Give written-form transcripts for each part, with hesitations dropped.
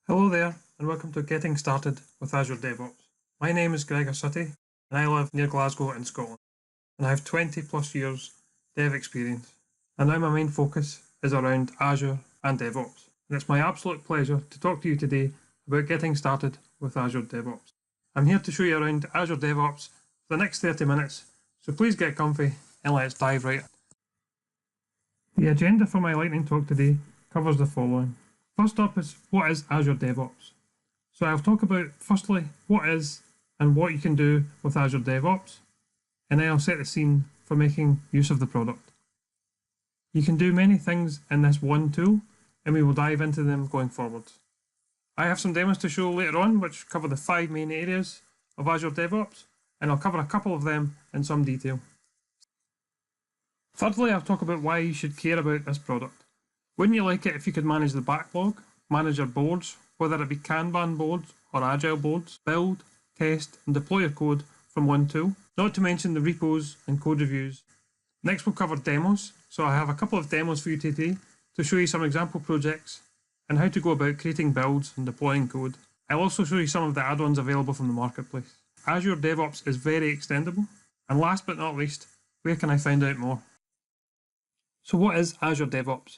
Hello there, and welcome to Getting Started with Azure Devops. My name is Gregor Suttie, and I live near Glasgow in Scotland, and I have 20 plus years dev experience. And now my main focus is around Azure and DevOps. And it's my absolute pleasure to talk to you today about getting started with Azure DevOps. I'm here to show you around Azure DevOps for the next 30 minutes, so please get comfy and let's dive right in. The agenda for my lightning talk today covers the following. First up is what is Azure DevOps. So I'll talk about firstly what is and what you can do with Azure DevOps, and then I'll set the scene for making use of the product. You can do many things in this one tool, and we will dive into them going forward. I have some demos to show later on which cover the 5 main areas of Azure DevOps, and I'll cover a couple of them in some detail. Thirdly, I'll talk about why you should care about this product. Wouldn't you like it if you could manage the backlog, manage your boards, whether it be Kanban boards or Agile boards, build, test and deploy your code from one tool, not to mention the repos and code reviews. Next we'll cover demos, so I have a couple of demos for you today to show you some example projects and how to go about creating builds and deploying code. I'll also show you some of the add-ons available from the marketplace. Azure DevOps is very extendable, and last but not least, where can I find out more? So what is Azure DevOps?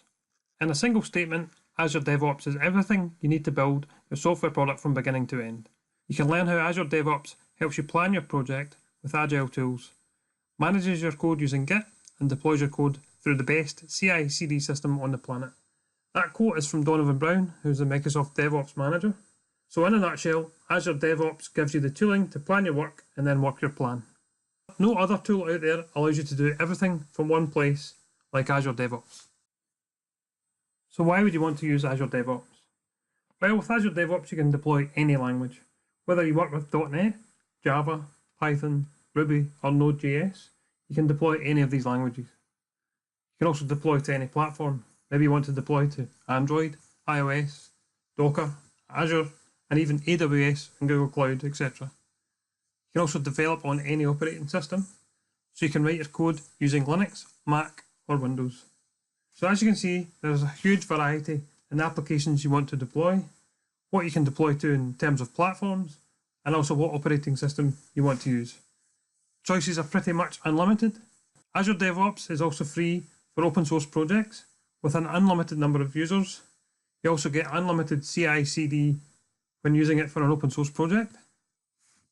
In a single statement, Azure DevOps is everything you need to build your software product from beginning to end. You can learn how Azure DevOps helps you plan your project with Agile tools, manages your code using Git, and deploys your code through the best CI/CD system on the planet. That quote is from Donovan Brown, who's the Microsoft DevOps manager. So in a nutshell, Azure DevOps gives you the tooling to plan your work and then work your plan. No other tool out there allows you to do everything from one place like Azure DevOps. So why would you want to use Azure DevOps? Well, with Azure DevOps you can deploy any language. Whether you work with .NET, Java, Python, Ruby or Node.js, you can deploy any of these languages. You can also deploy to any platform. Maybe you want to deploy to Android, iOS, Docker, Azure and even AWS and Google Cloud, etc. You can also develop on any operating system, so you can write your code using Linux, Mac or Windows. So as you can see, there's a huge variety in the applications you want to deploy, what you can deploy to in terms of platforms, and also what operating system you want to use. Choices are pretty much unlimited. Azure DevOps is also free for open source projects with an unlimited number of users. You also get unlimited CI/CD when using it for an open source project.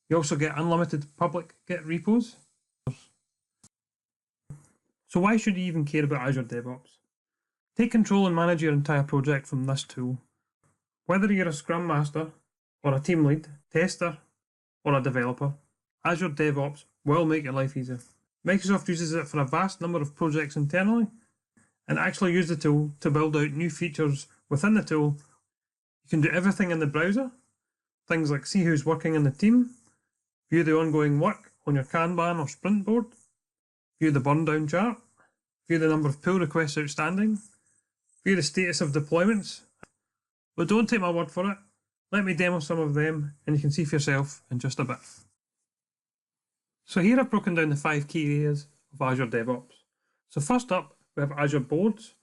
You also get unlimited public Git repos. So why should you even care about Azure DevOps? Take control and manage your entire project from this tool. Whether you're a Scrum Master or a team lead, tester or a developer, Azure DevOps will make your life easier. Microsoft uses it for a vast number of projects internally and actually use the tool to build out new features within the tool. You can do everything in the browser, things like see who's working in the team, view the ongoing work on your Kanban or sprint board, view the burn down chart, view the number of pull requests outstanding, view the status of deployments. But don't take my word for it. Let me demo some of them and you can see for yourself in just a bit. So here I've broken down the 5 key areas of Azure DevOps. So first up, we have Azure Boards.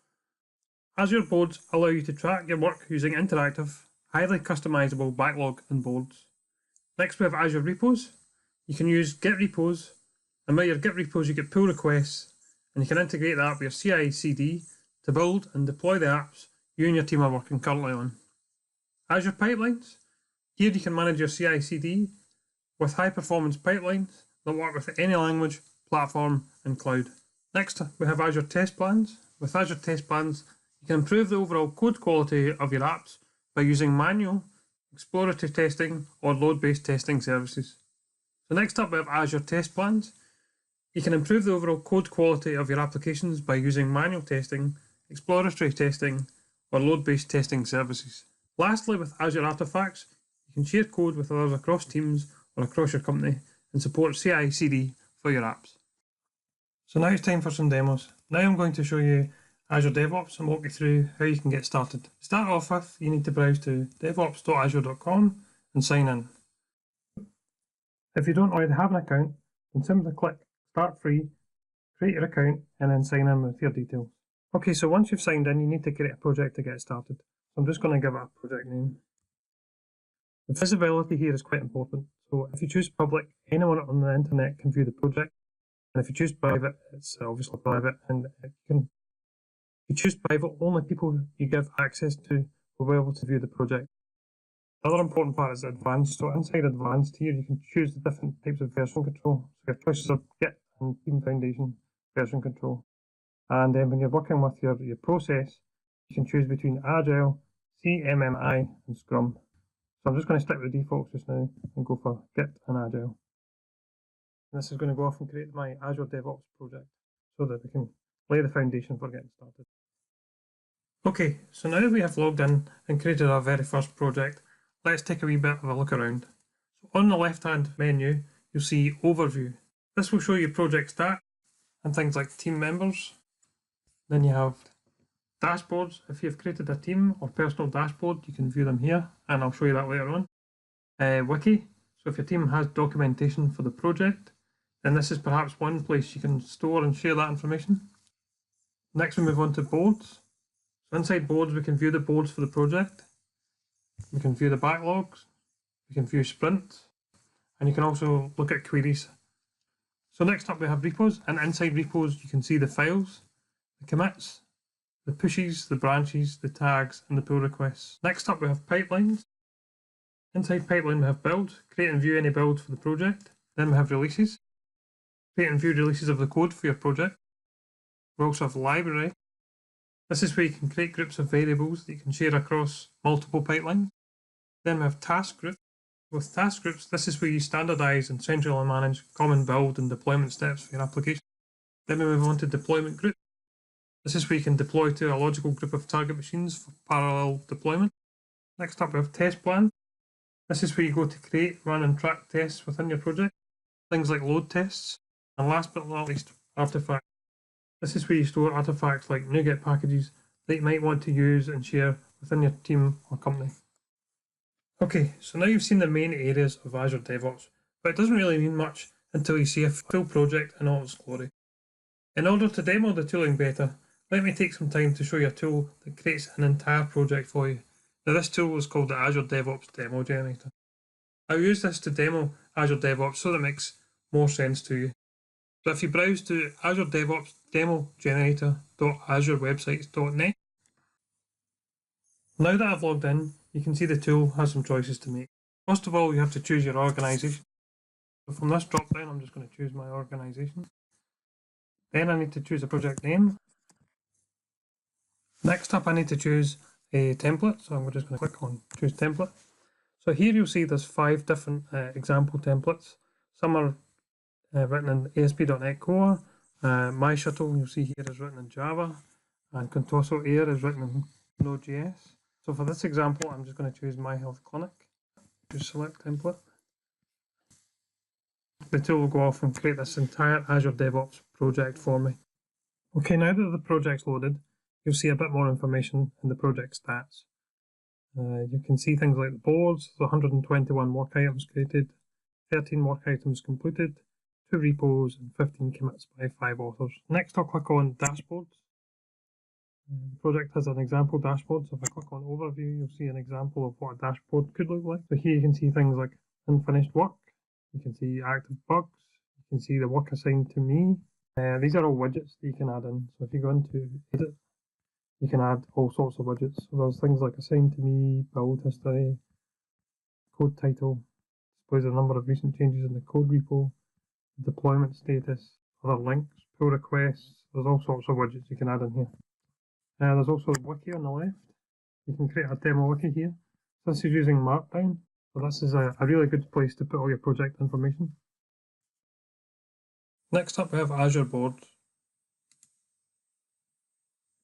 Azure Boards allow you to track your work using interactive, highly customizable backlog and boards. Next we have Azure Repos. You can use Git repos, and with your Git repos you get pull requests, and you can integrate that with your CI/CD to build and deploy the apps you and your team are working currently on. Azure Pipelines. Here you can manage your CI/CD with high performance pipelines that work with any language, platform and cloud. Next we have Azure Test Plans. With Azure Test Plans you can improve the overall code quality of your apps by using manual, exploratory testing or load-based testing services. So next up we have Azure Test Plans. You can improve the overall code quality of your applications by using manual testing, exploratory testing or load-based testing services. Lastly, with Azure Artifacts, you can share code with others across teams or across your company and support CI/CD for your apps. So now it's time for some demos. Now I'm going to show you Azure DevOps and walk you through how you can get started. To start off with, you need to browse to devops.azure.com and sign in. If you don't already have an account, then simply click Start Free, create your account and then sign in with your details. Okay, so once you've signed in, you need to create a project to get started. So I'm just going to give it a project name. The visibility here is quite important. So if you choose public, anyone on the internet can view the project. And if you choose private, it's obviously private. And if you choose private, only people you give access to will be able to view the project. The other important part is advanced. So inside advanced here, you can choose the different types of version control. So your choices are Git and Team Foundation version control. And then when you're working with your process, you can choose between Agile, CMMI, and Scrum. So I'm just going to stick with the defaults just now and go for Git and Agile. And this is going to go off and create my Azure Devops project so that we can lay the foundation for getting started. Okay, so now that we have logged in and created our very first project, let's take a wee bit of a look around. So on the left-hand menu, you'll see Overview. This will show you project stats and things like team members. Then you have dashboards. If you've created a team or personal dashboard, you can view them here, and I'll show you that later on. Wiki. So if your team has documentation for the project, then this is perhaps one place you can store and share that information. Next we move on to boards. So inside boards we can view the boards for the project. We can view the backlogs. We can view sprints. And you can also look at queries. So next up we have repos, and inside repos you can see the files, the commits, the pushes, the branches, the tags, and the pull requests. Next up we have pipelines. Inside pipeline we have build, create and view any build for the project. Then we have releases, create and view releases of the code for your project. We also have library. This is where you can create groups of variables that you can share across multiple pipelines. Then we have task groups. With task groups, this is where you standardize and centrally manage common build and deployment steps for your application. Then we move on to deployment groups. This is where you can deploy to a logical group of target machines for parallel deployment. Next up we have test plan. This is where you go to create, run and track tests within your project. Things like load tests. And last but not least, artifacts. This is where you store artifacts like NuGet packages that you might want to use and share within your team or company. Okay, so now you've seen the main areas of Azure DevOps, but it doesn't really mean much until you see a full project in all its glory. In order to demo the tooling better, let me take some time to show you a tool that creates an entire project for you. Now this tool is called the Azure DevOps Demo Generator. I'll use this to demo Azure DevOps so that it makes more sense to you. So if you browse to Azure DevOps Demo Generator.azurewebsites.net. Now that I've logged in, you can see the tool has some choices to make. First of all, you have to choose your organisation. So from this drop down, I'm just going to choose my organisation. Then I need to choose a project name. Next up, I need to choose a template. So I'm just going to click on choose template. So here you'll see there's 5 different example templates. Some are written in ASP.NET Core. MyShuttle, you'll see here, is written in Java. And Contoso Air is written in Node.js. So for this example, I'm just going to choose My Health Clinic. Just select template. The tool will go off and create this entire Azure DevOps project for me. Okay, now that the project's loaded, you'll see a bit more information in the project stats. You can see things like the boards, the 121 work items created, 13 work items completed, 2 repos, and 15 commits by 5 authors. Next, I'll click on dashboards. The project has an example dashboard, so if I click on overview, you'll see an example of what a dashboard could look like. So here you can see things like unfinished work, you can see active bugs, you can see the work assigned to me. These are all widgets that you can add in. So if you go into edit, you can add all sorts of widgets. So there's things like assigned to me, build history, code title, displays a number of recent changes in the code repo, deployment status, other links, pull requests. There's all sorts of widgets you can add in here. There's also a wiki on the left. You can create a demo wiki here. So this is using Markdown. So this is a really good place to put all your project information. Next up we have Azure Boards.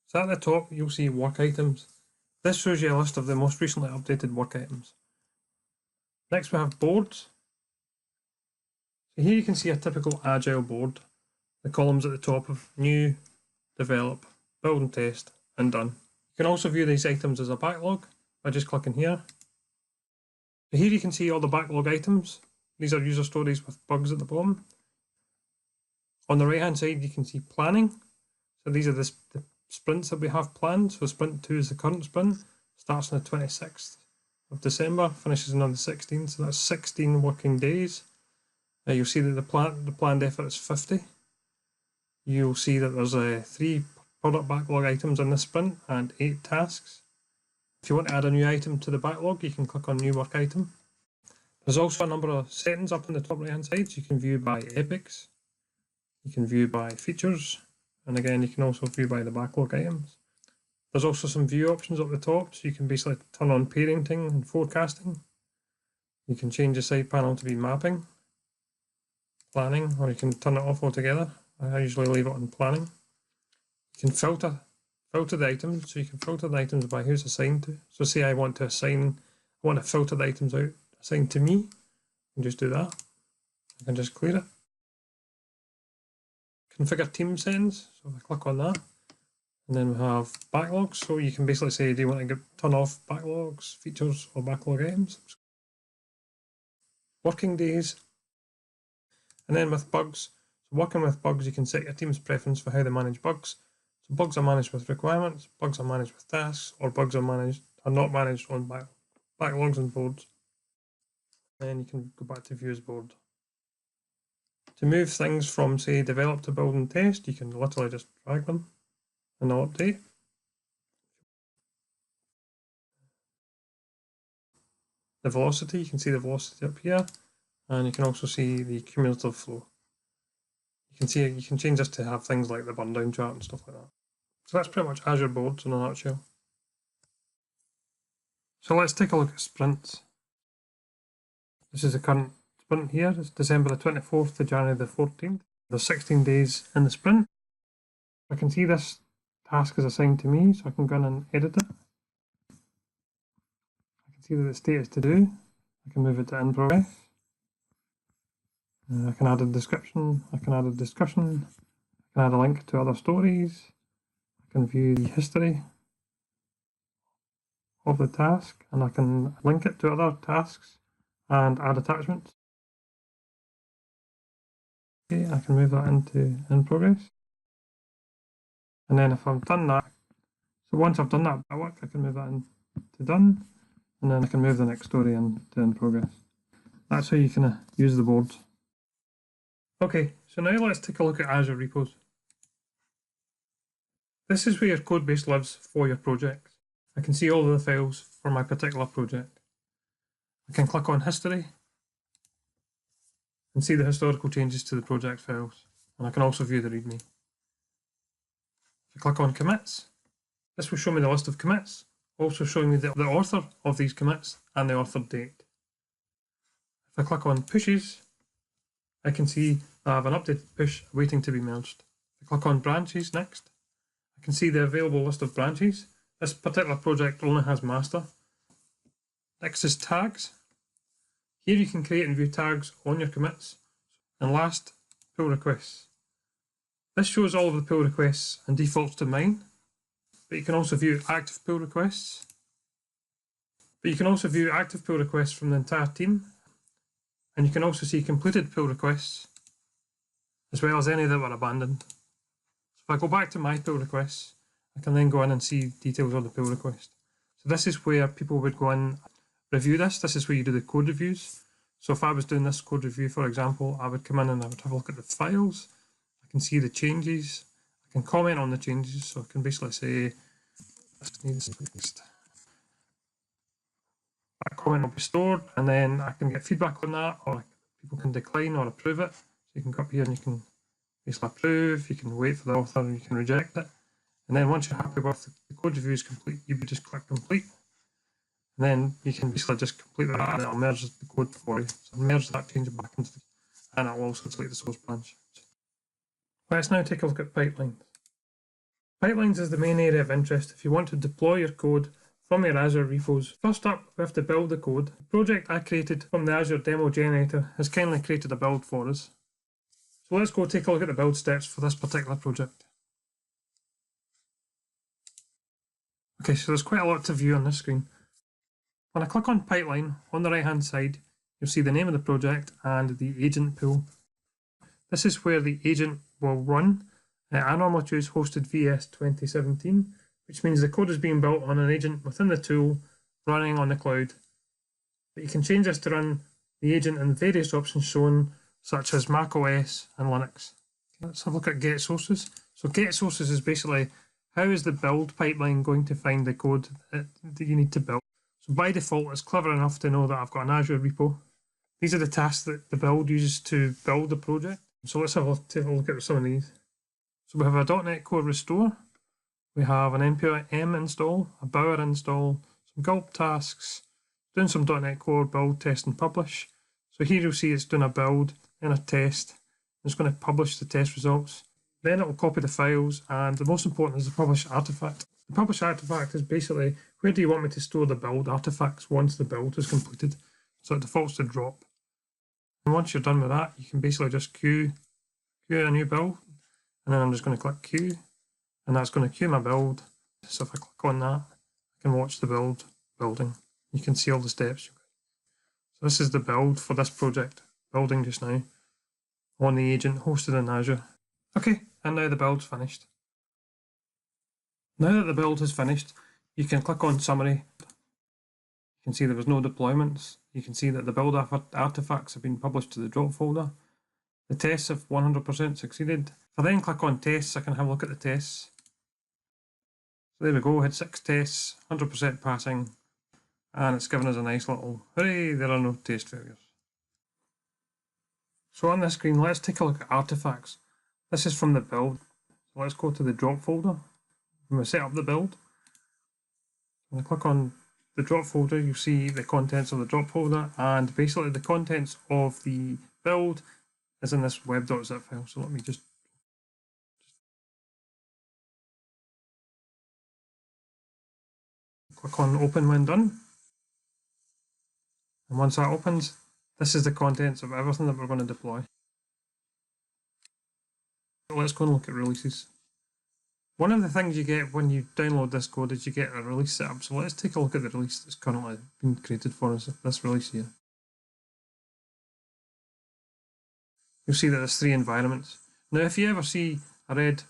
So at the top you'll see work items. This shows you a list of the most recently updated work items. Next we have boards. So here you can see a typical Agile board. The columns at the top of new, develop, build and test, and done. You can also view these items as a backlog by just clicking here. So here you can see all the backlog items. These are user stories with bugs at the bottom. On the right hand side you can see planning. So these are the sprints that we have planned. So sprint 2 is the current sprint, starts on the 26th of December, finishes on the 16th, so that's 16 working days. You'll see that the planned effort is 50. You'll see that there's 3 product backlog items in the sprint and 8 tasks. If you want to add a new item to the backlog, you can click on New Work Item. There's also a number of settings up on the top right hand side, so you can view by epics, you can view by features, and again you can also view by the backlog items. There's also some view options up the top, so you can basically turn on parenting and forecasting. You can change the side panel to be mapping, planning, or you can turn it off altogether. I usually leave it on planning. You can filter the items, so you can filter the items by who's assigned to. So say I want to filter the items out assigned to me, and just do that. I can just clear it. Configure team settings, so if I click on that, and then we have backlogs, so you can basically say, do you want to turn off backlogs, features, or backlog items? Working days, and then with bugs. So working with bugs, you can set your team's preference for how they manage bugs. So bugs are managed with requirements, bugs are managed with tasks, or bugs are not managed on backlogs and boards. Then you can go back to view as board. To move things from, say, develop to build and test, you can literally just drag them and they'll update. The velocity, you can see the velocity up here, and you can also see the cumulative flow. You can change this to have things like the burn down chart and stuff like that. So that's pretty much Azure boards in a nutshell. So let's take a look at sprints. This is the current sprint here. It's December the 24th to January the 14th. There's 16 days in the sprint. I can see this task is assigned to me, so I can go in and edit it. I can see that the state is to do. I can move it to in progress. I can add a description. I can add a discussion. I can add a link to other stories. I can view the history of the task, and I can link it to other tasks and add attachments. Okay, I can move that into in progress. And then if I've done that, so once I've done that bit of work, I can move that into done, and then I can move the next story into in progress. That's how you can use the boards. Okay, so now let's take a look at Azure repos. This is where your code base lives for your project. I can see all of the files for my particular project. I can click on history and see the historical changes to the project files, and I can also view the README. If I click on commits, this will show me the list of commits, also showing me the author of these commits and the author date. If I click on pushes, I can see I have an updated push waiting to be merged. If I click on branches next, I can see the available list of branches. This particular project only has master. Next is tags. Here you can create and view tags on your commits. And last, pull requests. This shows all of the pull requests and defaults to mine, but you can also view active pull requests. From the entire team, and you can also see completed pull requests, as well as any that were abandoned. So if I go back to my pull requests, I can then go in and see details of the pull request. So this is where people would go in, review this. This is where you do the code reviews. So if I was doing this code review, for example, I would come in and I would have a look at the files. I can see the changes. I can comment on the changes. So I can basically say, this needs fixed. That comment will be stored, and then I can get feedback on that, or people can decline or approve it. So you can go up here and you can basically approve, you can wait for the author, and you can reject it. And then once you're happy with the code review is complete, you would just click complete. And then you can basically just complete that, and it'll merge the code for you. So merge that, change it back into the, and it'll also delete the source branch. Let's now take a look at pipelines. Pipelines is the main area of interest if you want to deploy your code from your Azure repos. First up, we have to build the code. The project I created from the Azure demo generator has kindly created a build for us. So let's go take a look at the build steps for this particular project. Okay, so there's quite a lot to view on this screen. When I click on pipeline on the right hand side, you'll see the name of the project and the agent pool. This is where the agent will run. I normally choose hosted VS 2017, which means the code is being built on an agent within the tool running on the cloud. But you can change this to run the agent in various options shown, such as Mac OS and Linux. Let's have a look at get sources. So get sources is basically how is the build pipeline going to find the code that you need to build. So by default, it's clever enough to know that I've got an Azure repo. These are the tasks that the build uses to build the project. So let's take a look at some of these. So we have a .NET Core restore. We have an npm install, a bower install, some gulp tasks, doing some .NET Core build, test and publish. So here you'll see it's doing a build and a test. It's going to publish the test results. Then it will copy the files, and the most important is the publish artifact. The publish artifact is basically where do you want me to store the build artifacts once the build is completed. So it defaults to drop. And once you're done with that, you can basically just queue a new build, and then I'm just going to click queue, and that's going to queue my build. So if I click on that, I can watch the building. You can see all the steps. So this is the build for this project, building just now, on the agent hosted in Azure. Okay, and now the build's finished. Now that the build is finished, you can click on summary. You can see there was no deployments. You can see that the build artifacts have been published to the drop folder. The tests have 100% succeeded. If I then click on tests, I can have a look at the tests. So there we go, had 6 tests, 100% passing, and it's given us a nice little, hooray, there are no test failures. So on this screen, let's take a look at artifacts. This is from the build. So let's go to the drop folder. When we set up the build, when I click on the drop folder, you see the contents of the drop folder, and basically the contents of the build is in this web.zip file. So let me just click on open when done. And once that opens, this is the contents of everything that we're going to deploy. So let's go and look at releases. One of the things you get when you download this code is you get a release setup. So let's take a look at the release that's currently been created for us, this release here. You'll see that there's 3 environments. Now if you ever see a red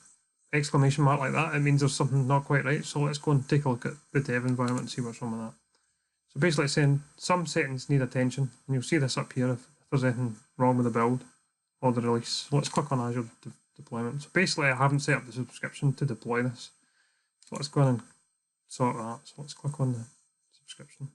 exclamation mark like that, it means there's something not quite right. So let's go and take a look at the dev environment and see what's wrong with that. So basically it's saying some settings need attention, and you'll see this up here if there's anything wrong with the build or the release. So let's click on Azure deployment. So basically I haven't set up the subscription to deploy this. So let's go in and sort that. So let's click on the subscription.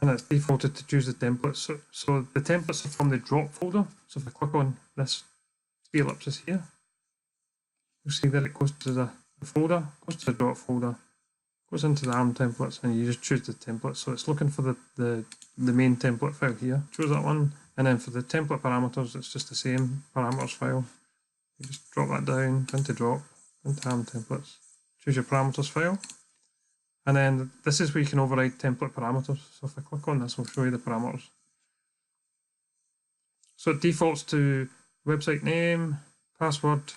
And it's defaulted to choose the templates. So the templates are from the drop folder. So if I click on this 3 ellipses here, you'll see that it goes to the folder, goes to the drop folder, goes into the ARM templates, and you just choose the template. So it's looking for the main template file here. Choose that one, and then for the template parameters, it's just the same parameters file. You just drop that down, into drop, into ARM templates. Choose your parameters file. And then this is where you can override template parameters. So if I click on this, I'll show you the parameters. So it defaults to website name, password,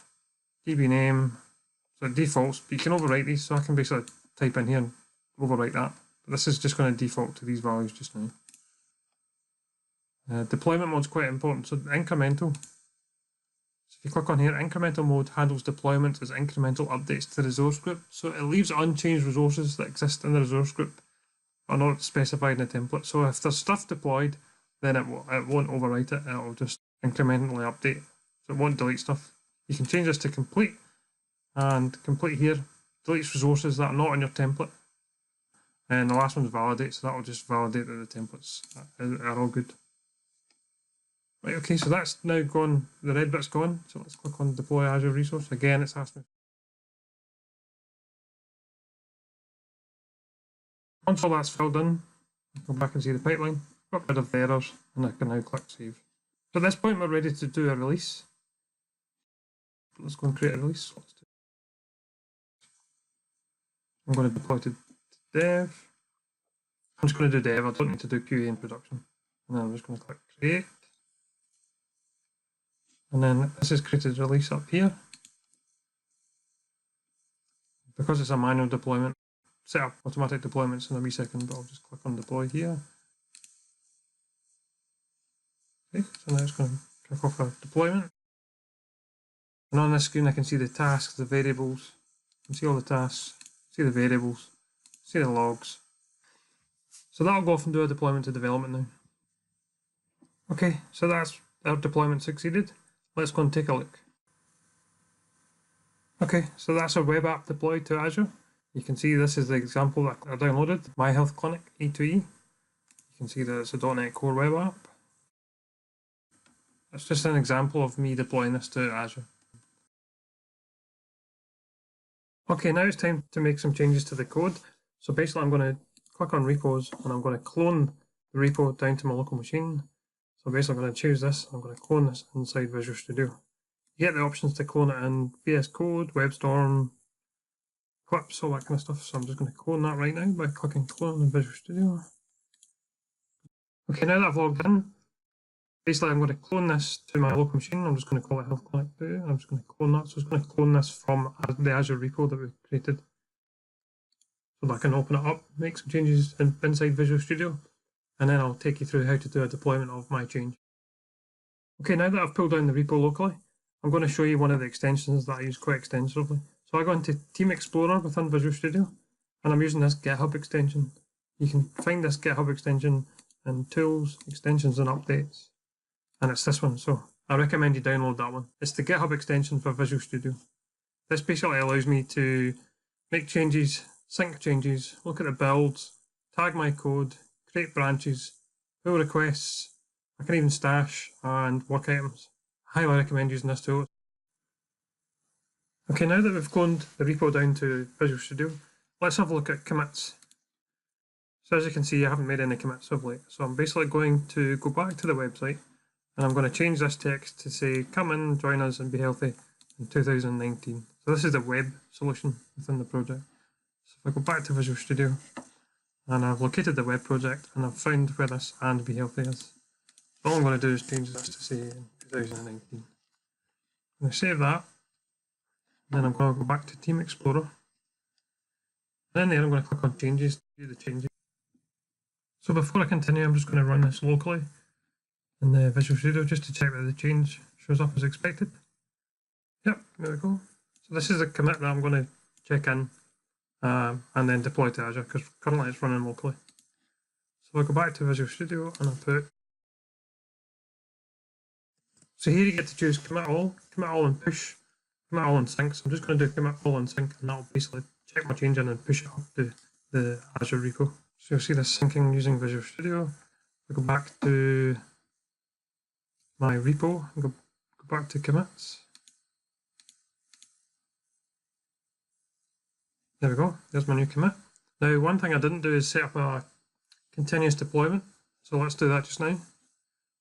DB name. So it defaults, but you can overwrite these. So I can basically type in here and overwrite that. But this is just going to default to these values just now. Deployment mode is quite important. So incremental. So if you click on here, incremental mode handles deployment as incremental updates to the resource group. So it leaves unchanged resources that exist in the resource group are not specified in the template. So if there's stuff deployed, then it won't overwrite it. It will just incrementally update. So it won't delete stuff. You can change this to complete, and complete here deletes resources that are not in your template. And the last one's validate, so that will just validate that the templates are all good. Right, okay, so that's now gone, the red bit's gone, so let's click on deploy Azure resource. Again, it's asked me. Once all that's filled in, go back and see the pipeline, got rid of the errors, and I can now click save. So at this point, we're ready to do a release. Let's go and create a release. I'm going to deploy to dev. I'm just going to do dev, I don't need to do QA in production. And then I'm just going to click create. And then this is created release up here. Because it's a manual deployment, set up automatic deployments in a wee second, but I'll just click on deploy here. Okay, so now it's going to Click off our deployment. And on this screen I can see the tasks, the variables. I can see all the tasks, see the variables, see the logs. So that'll go off and do a deployment to development now. Okay, so that's our deployment succeeded. Let's go and take a look. Okay, so that's our web app deployed to Azure. You can see this is the example that I downloaded, My Health Clinic E2E. You can see that it's a .NET Core web app. That's just an example of me deploying this to Azure. Okay, now it's time to make some changes to the code. So basically I'm going to click on repos and I'm going to clone the repo down to my local machine. So basically I'm going to choose this, I'm going to clone this inside Visual Studio. You get the options to clone it in VS Code, WebStorm, Eclipse, all that kind of stuff. So I'm just going to clone that right now by clicking clone in Visual Studio. Okay, now that I've logged in, basically I'm going to clone this to my local machine. I'm just going to call it Health Clinic 2. I'm just going to clone that. So it's going to clone this from the Azure repo that we've created. So that I can open it up, make some changes inside Visual Studio, and then I'll take you through how to do a deployment of my change. Okay, now that I've pulled down the repo locally, I'm going to show you one of the extensions that I use quite extensively. So I go into Team Explorer within Visual Studio, and I'm using this GitHub extension. You can find this GitHub extension in Tools, Extensions and Updates, and it's this one, so I recommend you download that one. It's the GitHub extension for Visual Studio. This basically allows me to make changes, sync changes, look at the builds, tag my code, create branches, pull requests, I can even stash and work items. I highly recommend using this tool. Okay, now that we've cloned the repo down to Visual Studio, let's have a look at commits. So as you can see, I haven't made any commits of late. So I'm basically going to go back to the website and I'm going to change this text to say, come in, join us and be healthy in 2019. So this is the web solution within the project. So if I go back to Visual Studio and I've located the web project and I've found where this and be healthy is. All I'm going to do is change this to say in 2019. I'm going to save that. Then I'm going to go back to Team Explorer. Then there I'm going to click on Changes to do the changes. So before I continue, I'm just going to run this locally in the Visual Studio just to check that the change shows up as expected. Yep, there we go. So this is a commit that I'm going to check in and then deploy to Azure because currently it's running locally. So I'll go back to Visual Studio and I'll put. So here you get to choose commit all and push, commit all and sync. So I'm just going to do commit all and sync, and that'll basically check my change in and push it up to the Azure repo. So you'll see this syncing using Visual Studio. I go back to my repo and go back to commits. There we go, there's my new commit. Now one thing I didn't do is set up a continuous deployment. So let's do that just now.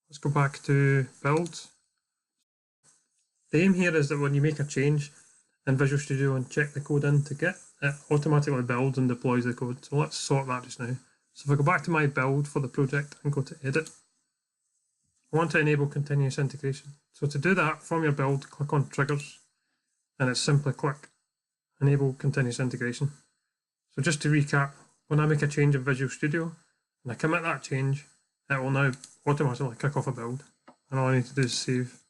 Let's go back to builds. The aim here is that when you make a change in Visual Studio and check the code into Git, it automatically builds and deploys the code. So let's sort that just now. So if I go back to my build for the project and go to edit, I want to enable continuous integration. So to do that, from your build, click on triggers, and it's simply click enable continuous integration. So just to recap, when I make a change in Visual Studio and I commit that change, it will now automatically kick off a build. And all I need to do is save.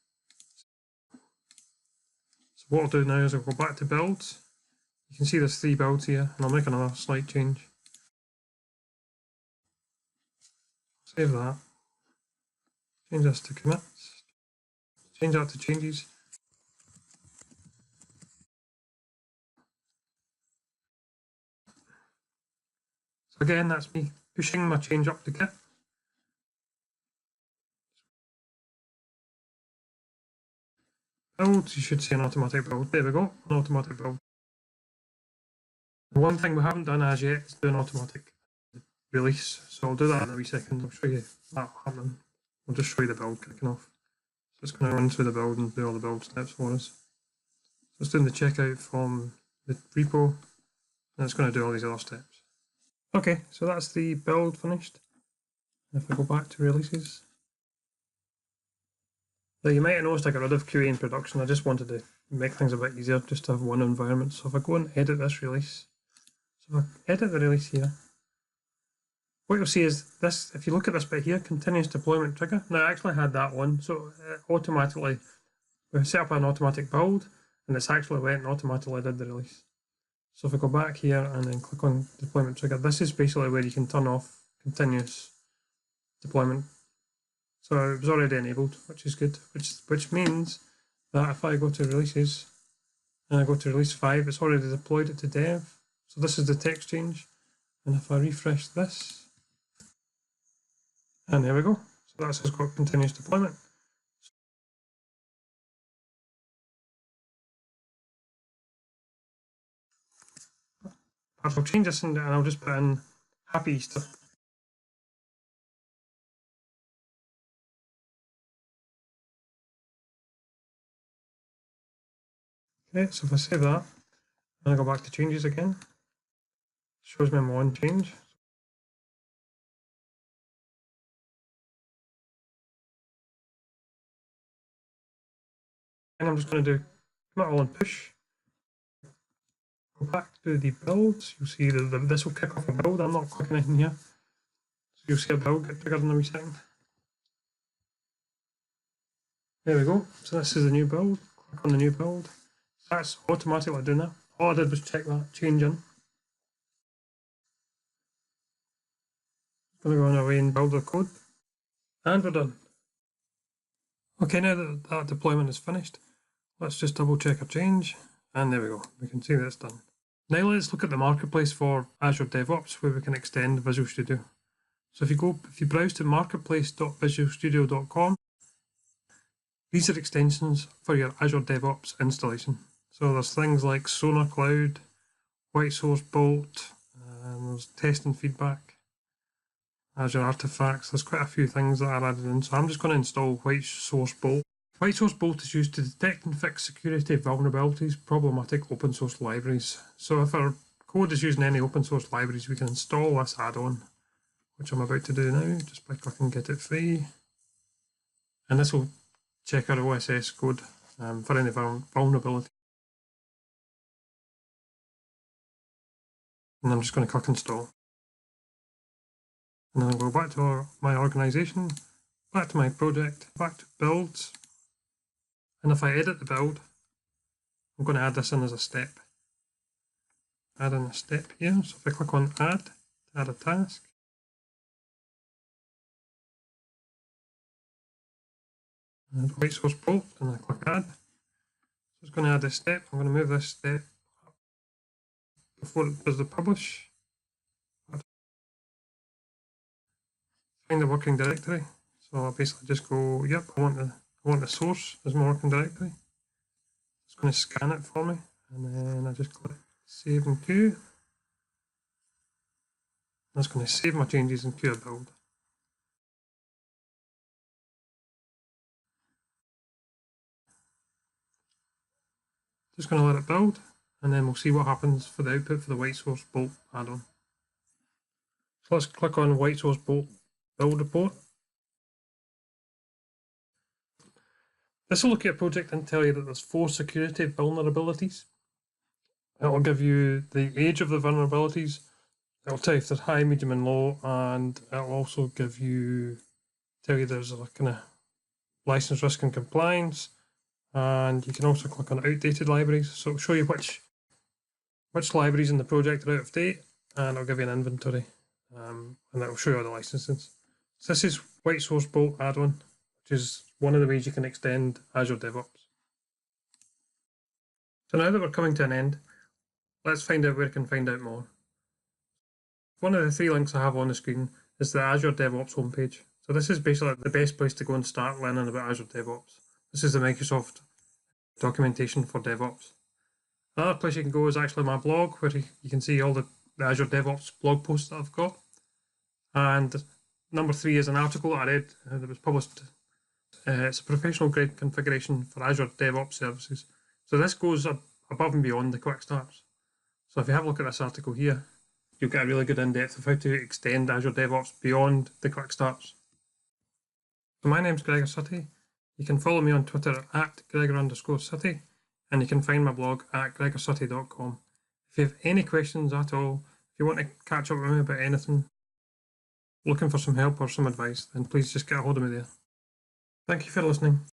So what I'll do now is I'll go back to builds. You can see there's 3 builds here, and I'll make another slight change. Save that. Change this to commits. Change that to changes. So again, that's me pushing my change up to Git. Build, you should see an automatic build. There we go, an automatic build. One thing we haven't done as yet is do an automatic release. So I'll do that in a wee second. I'll show you that happening. I'll just show you the build kicking off. So it's going to run through the build and do all the build steps for us. So it's doing the checkout from the repo, and it's going to do all these other steps. Okay, so that's the build finished. If I go back to releases. Now you might have noticed I got rid of QA in production. I just wanted to make things a bit easier, just to have one environment. So if I go and edit this release, so if I edit the release here, what you'll see is this, if you look at this bit here, continuous deployment trigger. Now I actually had that on, so automatically, we set up an automatic build, and it's actually went and automatically did the release. So if I go back here and then click on deployment trigger, this is basically where you can turn off continuous deployment. So it was already enabled, which is good, which means that if I go to releases and I go to release 5, it's already deployed it to dev. So this is the text change. And if I refresh this, and there we go. So that's just got continuous deployment. I'll change this and I'll just put in Happy Easter. Okay, so if I save that, and I go back to changes again, it shows me my one change. And I'm just going to do commit all and push. Go back to the builds. You'll see that this will kick off a build. I'm not clicking anything here. So you'll see a build get triggered in a wee second. There we go. So this is the new build. Click on the new build. That's automatically doing that. All I did was check that change in. I'm going to go on away and build the code. And we're done. Okay, now that that deployment is finished, let's just double check our change. And there we go. We can see that it's done. Now let's look at the marketplace for Azure DevOps, where we can extend Visual Studio. So if you browse to marketplace.visualstudio.com, these are extensions for your Azure DevOps installation. So there's things like Sonar Cloud, White Source Bolt, and there's test and feedback, Azure Artifacts. There's quite a few things that are added in. So I'm just going to install White Source Bolt. White Source Bolt is used to detect and fix security vulnerabilities, problematic open source libraries. So if our code is using any open source libraries, we can install this add-on, which I'm about to do now, just by clicking Get It Free. And this will check our OSS code for any vulnerability. And I'm just going to click Install. And then I'll go back to my organization, back to my project, back to Builds. And if I edit the build, I'm going to add this in as a step. Add in a step here. So if I click on Add, to add a task. And White Source Bolt, and I click Add. So it's going to add a step. I'm going to move this step up before it does the publish. Find the working directory. So I'll basically just go, yep, I want the source as my working directory. It's going to scan it for me, and then I just click Save and Queue. That's going to save my changes and queue a build. Just going to let it build, and then we'll see what happens for the output for the White Source Bolt add-on. So let's click on White Source Bolt build report. This will look at your project and tell you that there's 4 security vulnerabilities. It will give you the age of the vulnerabilities. It will tell you if there's high, medium, and low, and it will also tell you there's a kind of license risk and compliance. And you can also click on outdated libraries. So it'll show you which libraries in the project are out of date, and it'll give you an inventory, and it'll show you all the licenses. So this is White Source Bolt add-on, which is one of the ways you can extend Azure DevOps. So now that we're coming to an end, let's find out where you can find out more. One of the 3 links I have on the screen is the Azure DevOps homepage. So this is basically the best place to go and start learning about Azure DevOps. This is the Microsoft documentation for DevOps. Another place you can go is actually my blog, where you can see all the Azure DevOps blog posts that I've got. And number 3 is an article that I read that was published. It's a professional grade configuration for Azure DevOps services. So this goes above and beyond the quick starts. So if you have a look at this article here, you'll get a really good in-depth of how to extend Azure DevOps beyond the quick starts. So my name's Gregor Suttie. You can follow me on Twitter at Gregor_Suttie, and you can find my blog at gregorsuttie.com. If you have any questions at all, if you want to catch up with me about anything, looking for some help or some advice, then please just get a hold of me there. Thank you for listening.